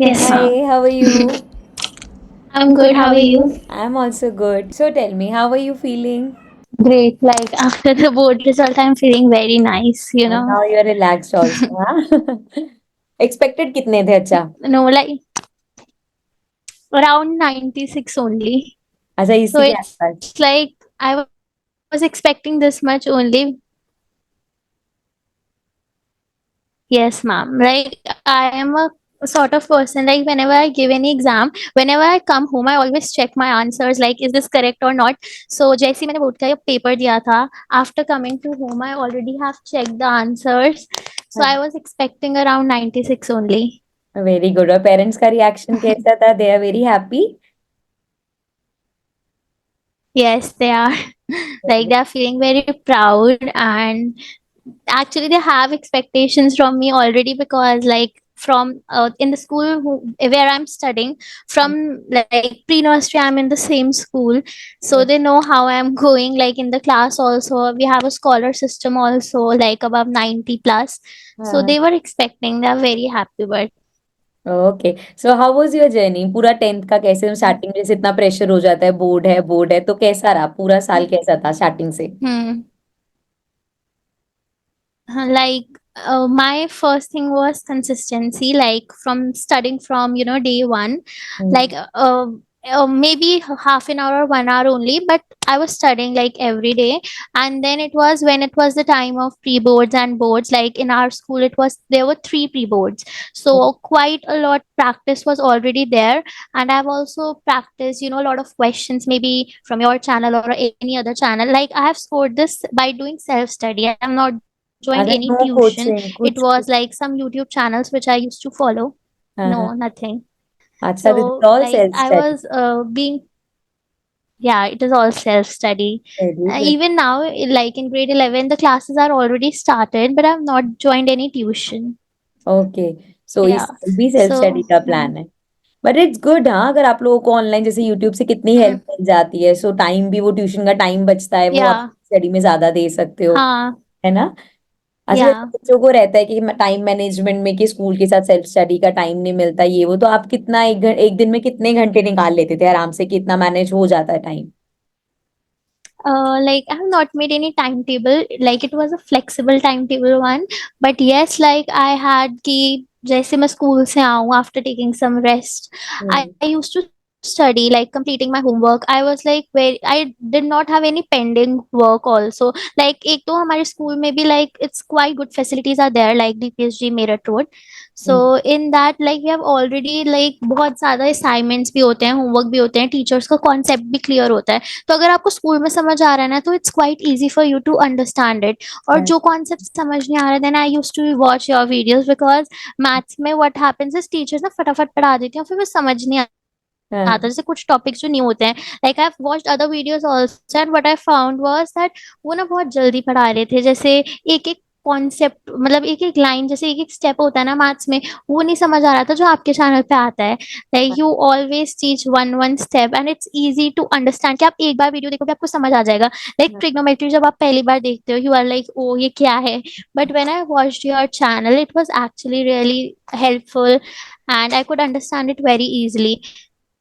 Hey, Yes, hi, ma'am. how are you? I'm good. How are you? I'm also good. So tell me, how are you feeling? Great. Like after the board result, I'm feeling very nice. Now you're relaxed also, हाँ? Expected कितने थे अच्छा? No, like around 96 only. अच्छा So इसी के it's आसपास. like I was expecting this much only. Yes, ma'am. Like I am a sort of person like whenever I give any exam, whenever I come home, I always check my answers like is this correct or not. So जैसे ही मैंने board का paper दिया था, after coming to home, I already have checked the answers. So I was expecting around 96 only. Very good. और parents का reaction कैसा था? They are very happy. Yes, they are. Like they are feeling very proud, and actually they have expectations from me already because like from in the school where I'm studying from, like pre-nursery, I'm in the same school, so they know how I'm going. Like in the class also we have a scholar system also, like above 90 plus, so हाँ. they were expecting. They're very happy. But okay. So how was your journey? पूरा 10th का कैसे? Starting जैसे इतना pressure हो जाता है, board है तो कैसा रहा पूरा साल? कैसा था स्टार्टिंग से? hmm. Like my first thing was consistency, like from studying from day one, like maybe half an hour or 1 hour only, but I was studying like every day. And then it was when it was the time of pre-boards and boards, like in our school it was, there were three pre-boards, so quite a lot practice was already there. And I've also practiced a lot of questions, maybe from your channel or any other channel. Like I have scored this by doing self-study. I'm not joined any अगर no tuition. It coaching was कुछ? like some YouTube channels which I used to follow. हाँ, No, हाँ. nothing. अच्छा, this is So all like self I study. was being, yeah, it is all self study. Very good. Even now, like in grade 11, the classes are already started, but I've not joined any tuition. Okay. So इस Yeah. साल भी self study So, का plan है. But it's good. हाँ, अगर आप लोगों को ऑनलाइन जैसे यूट्यूब से कितनी mm, हेल्प मिल जाती है, सो टाइम भी, वो ट्यूशन का टाइम बचता है, वो आप yeah, स्टडी में ज्यादा दे सकते हो, हाँ, है ना? अच्छा, जैसे yeah. बच्चों को रहता है कि टाइम मैनेजमेंट में कि स्कूल के साथ सेल्फ स्टडी का टाइम नहीं मिलता, ये वो, तो आप कितना एक दिन में कितने घंटे निकाल लेते थे आराम से? कितना मैनेज हो जाता है time? Like I have not made any timetable. Like it was a flexible timetable one, but yes, like I had कि जैसे मैं स्कूल से आऊँ after taking some rest, I hmm. used to study, like completing my homework. I was like very, I did not have any pending work also. Like एक तो हमारे school में भी like it's quite good facilities are there, like DPSG Meerut Road. So in that, like we have already like बहुत ज़्यादा assignments भी होते हैं, homework भी होते हैं, teachers का concept भी clear होता है. तो अगर आपको स्कूल में समझ आ रहा है ना, तो it's quite easy for you to understand it. और जो कॉन्सेप्ट समझ नहीं आ रहा, then I use to watch your videos, because maths में व्हाट हैपेंस इज टीचर्स ना फटाफट पढ़ा देती हैं, फिर वो समझ नहीं आता. हाँ. जैसे कुछ टॉपिक्स जो नहीं होते हैं, like I have watched other videos also, and what I found was that वो ना बहुत जल्दी पढ़ा रहे थे. जैसे एक एक कॉन्सेप्ट, मतलब एक एक लाइन, जैसे एक एक स्टेप होता है ना मैथ्स में, वो नहीं समझ आ रहा था जो आपके चैनल पे आता है. Like you always teach one one step and it's easy to understand, कि आप एक बार वीडियो देखोगे आपको समझ आ जाएगा. लाइक ट्रिग्नोमेट्री जब आप पहली बार देखते हो, यू आर लाइक ओ ये क्या है. But when I watched your channel, it was actually really helpful and I could understand it very easily.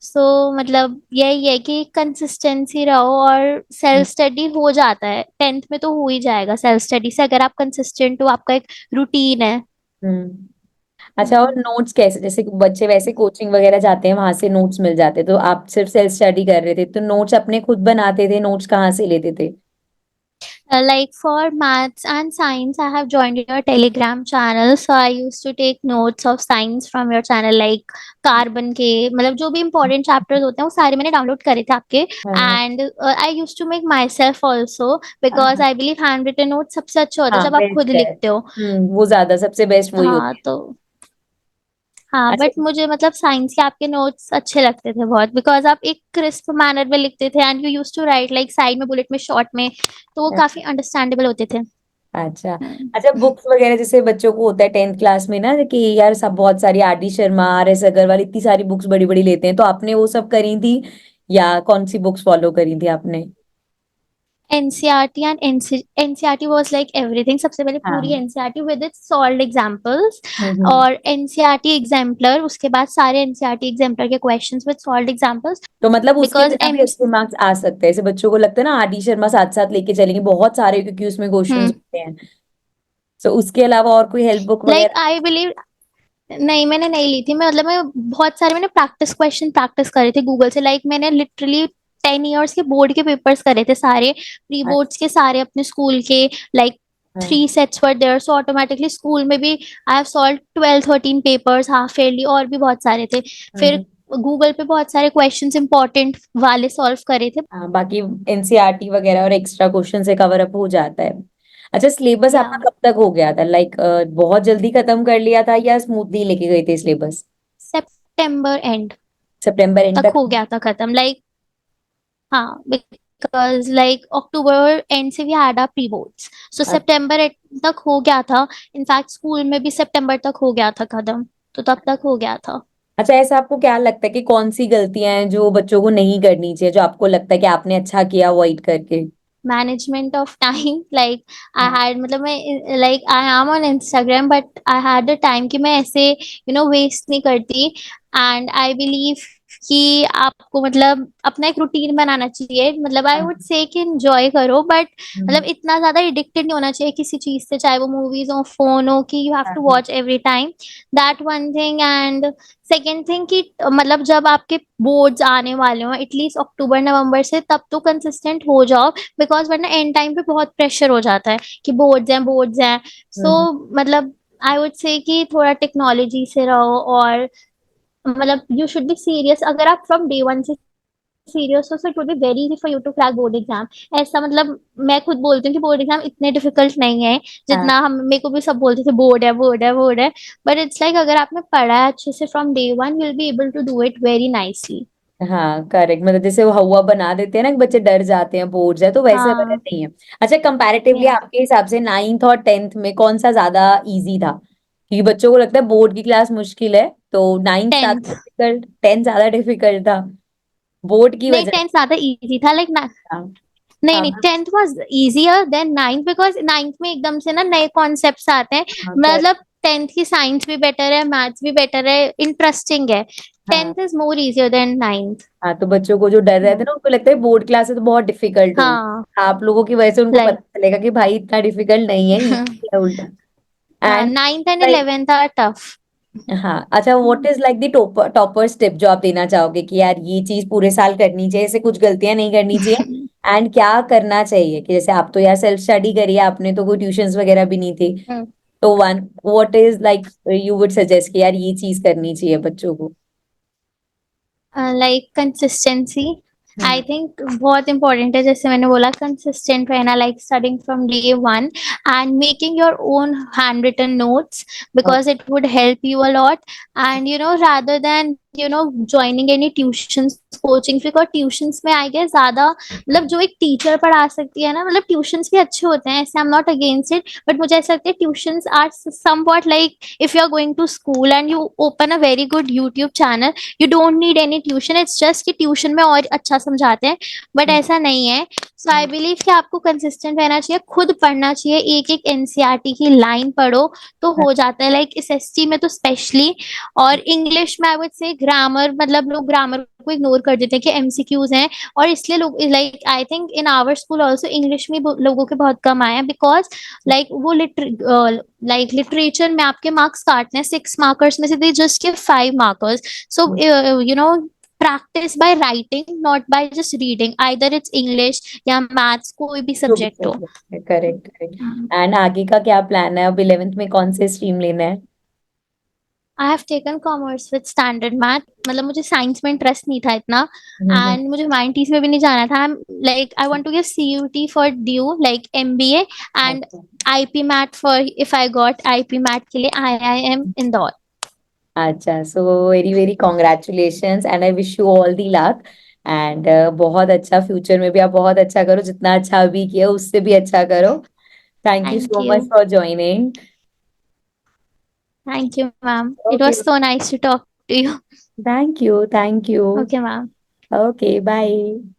So मतलब यही है कि कंसिस्टेंसी रहो, और सेल्फ स्टडी हो जाता है. 10th में तो हो ही जाएगा सेल्फ स्टडी से, अगर आप कंसिस्टेंट हो, आपका एक रूटीन है. हम्म. अच्छा, और हम्म. नोट्स कैसे? जैसे बच्चे वैसे कोचिंग वगैरह जाते हैं, वहां से नोट्स मिल जाते, तो आप सिर्फ सेल्फ स्टडी कर रहे थे, तो नोट्स अपने खुद बनाते थे? नोट्स कहाँ से लेते थे? Like for maths and science, I have joined your Telegram channel. So I used to take notes of science from your channel, like carbon के, मतलब जो भी important chapters होते हैं वो सारे मैंने डाउनलोड करे थे आपके. हाँ. And I used to make myself also, because हाँ. I believe handwritten notes सबसे अच्छा होता है हाँ, जब आप खुद बेस्ट है. लिखते हो. वो ज्यादा सबसे बेस्ट वही हाँ होती है. तो, हाँ अच्छा. बट मुझे मतलब साइंस के आपके नोट्स अच्छे लगते थे बहुत, बिकॉज आप एक क्रिस्प मैनर में लिखते थे, and you use to write like side में बुलेट में शॉर्ट में, तो वो काफी अंडरस्टैंडेबल होते थे. अच्छा. हम्म. अच्छा, बुक्स वगैरह जैसे बच्चों को होता है 10th क्लास में ना कि यार सब बहुत सारी R D Sharma, R S Agarwal, इतनी सारी बुक्स बड़ी बड़ी लेते हैं, तो आपने वो सब करी थी या कौन सी बुक्स फॉलो करी थी आपने? NCERT and NCERT was like everything. सबसे पहले पूरी हाँ। NCERT with its solved examples, hmm. और एनसीईआरटी एग्जाम्पलर, उसके बाद सारे एनसीईआरटी एग्जाम्पलर के क्वेश्चंस विद सॉल्व्ड एग्जांपल्स। तो मतलब उसके बिकॉज बिना भी एम अच्छे मार्क्स आ सकते हैं, ऐसे बच्चों को लगता है ना आदि शर्मा साथ साथ लेके चलेंगे बहुत सारे, क्योंकि उसमें क्वेश्चंस होते हैं। तो उसके अलावा और कोई हेल्प बुक लाइक वगैरह? आई बिलीव, नहीं मैंने नहीं ली थी। मैं मतलब मैं बहुत सारे मैंने प्रैक्टिस क्वेश्चन प्रैक्टिस करे थे गूगल से। लाइक मैंने लिटरली 10 इयर्स के बोर्ड के पेपर्स करे थे सारे, प्री बोर्ड्स के सारे अपने स्कूल के। लाइक अच्छा। 3 sets were there, so automatically school में भी I have solve 12-13 papers half yearly, और भी बहुत सारे थे। फिर हम्म। गूगल पे बहुत सारे क्वेश्चंस इंपॉर्टेंट वाले सॉल्व करे थे। हाँ, बाकी एनसीईआरटी वगैरह और एक्स्ट्रा क्वेश्चन से कवर अप हो जाता है। अच्छा, सिलेबस या आपका कब तक हो गया था? लाइक बहुत जल्दी खत्म कर लिया था या स्मूथली लेके गए थे सिलेबस? सितंबर एंड सितंबर एंड तक तक? हो गया था खत्म। लाइक हाँ, बिकॉज लाइक अक्टूबर एंड से we had our pre boards, so अ- सितंबर तक हो गया था। इनफैक्ट स्कूल में भी सितंबर तक हो गया था खत्म, तो तब तक हो गया था। अच्छा, ऐसा आपको क्या लगता है कि कौन सी गलतियां हैं जो बच्चों को नहीं करनी चाहिए, जो आपको लगता है कि आपने अच्छा किया अवॉइड करके? Management of time. Like I हाँ। हैड, मतलब मैं like I am on Instagram, but I had the time कि मैं ऐसे वेस्ट नहीं करती। एंड आई बिलीव कि आपको मतलब अपना एक रूटीन बनाना चाहिए। मतलब आई वुड हाँ। से कि एंजॉय करो, बट हम्म। मतलब इतना ज्यादा एडिक्टेड नहीं होना चाहिए किसी चीज से, चाहे वो मूवीज हो, फोन हो, कि यू हैव हाँ। टू हाँ। Watch every time. That one thing. And second thing कि मतलब जब आपके बोर्ड्स आने वाले हो एटलीस्ट अक्टूबर नवंबर से, तब तो कंसिस्टेंट हो जाओ। बिकॉज वरना एंड टाइम पे बहुत प्रेशर हो जाता है कि बोर्ड्स हैं। सो हम्म। मतलब आई वुड से कि थोड़ा टेक्नोलॉजी से रहो, और मतलब यू शुड बी सीरियस। अगर आप फ्रॉम डे वन से सीरियस हो, so it would be very easy for you to crack board exam. ऐसा मतलब मैं खुद बोलती हूँ कि बोर्ड एग्जाम इतने डिफिकल्ट नहीं है हाँ। जितना हम, मेरे को भी सब बोलते थे बोर्ड है बोर्ड है बोर्ड है। बट इट्स लाइक अगर आपने पढ़ा है अच्छे से from day one, you will be able to do it very nicely. हाँ, करेक्ट। मतलब जैसे वो हवा बना देते हैं ना कि बच्चे डर जाते हैं बोर्ड है, तो वैसे वाला हाँ। नहीं है। अच्छा, कंपैरेटिवली या आपके हिसाब से नाइन्थ और टेंथ में कौन सा ज्यादा इजी था? क्योंकि बच्चों को लगता है बोर्ड की क्लास मुश्किल है, तो नाइन्थ ज्यादा 10th। डिफिकल्ट, टेंथ ज्यादा डिफिकल्ट था बोर्ड की नहीं, वजह 10th ज्यादा इजी था। लाइक से? नहीं हाँ। नहीं, 10th was easier than 9th, because 9th में एकदम से ना नए कॉन्सेप्ट्स आते हैं। हाँ। मतलब 10th की साइंस भी बेटर है, मैथ्स भी बेटर है, इंटरेस्टिंग है। हाँ। 10th is more easier than 9th। हाँ, तो बच्चों को जो डर रहता है ना, उनको लगता है बोर्ड क्लास है तो बहुत डिफिकल्ट होगी। हाँ। आप लोगों की वजह से उनको लाइक पता चलेगा कि भाई इतना डिफिकल्ट नहीं है, इजी है उल्टा। हाँ, and 9th and like, 11th are tough. हाँ, अच्छा, what is like the toppers tip जो आप देना चाहोगे कि यार ये चीज पूरे साल करनी चाहिए, ऐसे कुछ गलतियां नहीं करनी चाहिए, एंड क्या करना चाहिए? कि जैसे आप तो यार सेल्फ स्टडी करिए, आपने तो कोई ट्यूशंस वगैरह भी नहीं थी, तो one what is like you would suggest कि यार ये चीज करनी चाहिए बच्चों को? Like consistency, I hmm. Think बहुत इंपॉर्टेंट है। जैसे मैंने बोला, कंसिस्टेंट रहना, like studying from day one and making your own hand written notes, because it would help you a lot. And rather than joining any tuitions, coaching, because tuitions में I guess ज्यादा मतलब जो एक teacher पढ़ा सकती है ना, मतलब ट्यूशंस भी अच्छे होते हैं, ऐसे I am not against it, but मुझे ऐसा लगता है tuitions are somewhat like if you are going to school and you open a very good YouTube channel, you don't need any tuition. It's just कि tuition में और अच्छा समझाते हैं, बट ऐसा नहीं है। सो आई बिलीव कि आपको कंसिस्टेंट रहना चाहिए, खुद पढ़ना चाहिए, एक एक एनसीईआरटी की लाइन पढ़ो तो हो जाता है। लाइक इस एसटी में तो स्पेशली। और इंग्लिश में आई वुड से ग्रामर, मतलब लोग ग्रामर को इग्नोर कर देते हैं कि एमसीक्यूज हैं, और इसलिए लोग like I think in our school also English में लोगों के बहुत कम आए हैं, बिकॉज लाइक वो लाइक लिटरेचर में आपके मार्क्स काटते हैं 6 मार्कर्स में से, they just give 5 markers. So, practice by writing, not by just reading. Either it's English या maths, कोई भी जो भी सब्जेक्ट हो। Subject, correct correct. एंड आगे का क्या प्लान है? अब 11th में कौन से स्ट्रीम लेना है? I have taken commerce with standard math. मतलब मुझे साइंस में इंटरेस्ट नहीं था इतना, हम्म। एंड मुझे ह्यूमैनिटीज में भी नहीं जाना था। Like I want to give CUET for DU, like MBA, and अच्छा। IP math for, if I got IP math के लिए आईआईएम इंदौर। अच्छा, so very very congratulations and I wish you all the luck. And बहुत अच्छा, future में भी आप बहुत अच्छा करो, जितना अच्छा अभी किया उससे भी अच्छा करो। Thank you thank so you. Much for joining. Thank you ma'am, it okay. Was so nice to talk to you. Thank you, thank you. Okay ma'am. Okay, bye.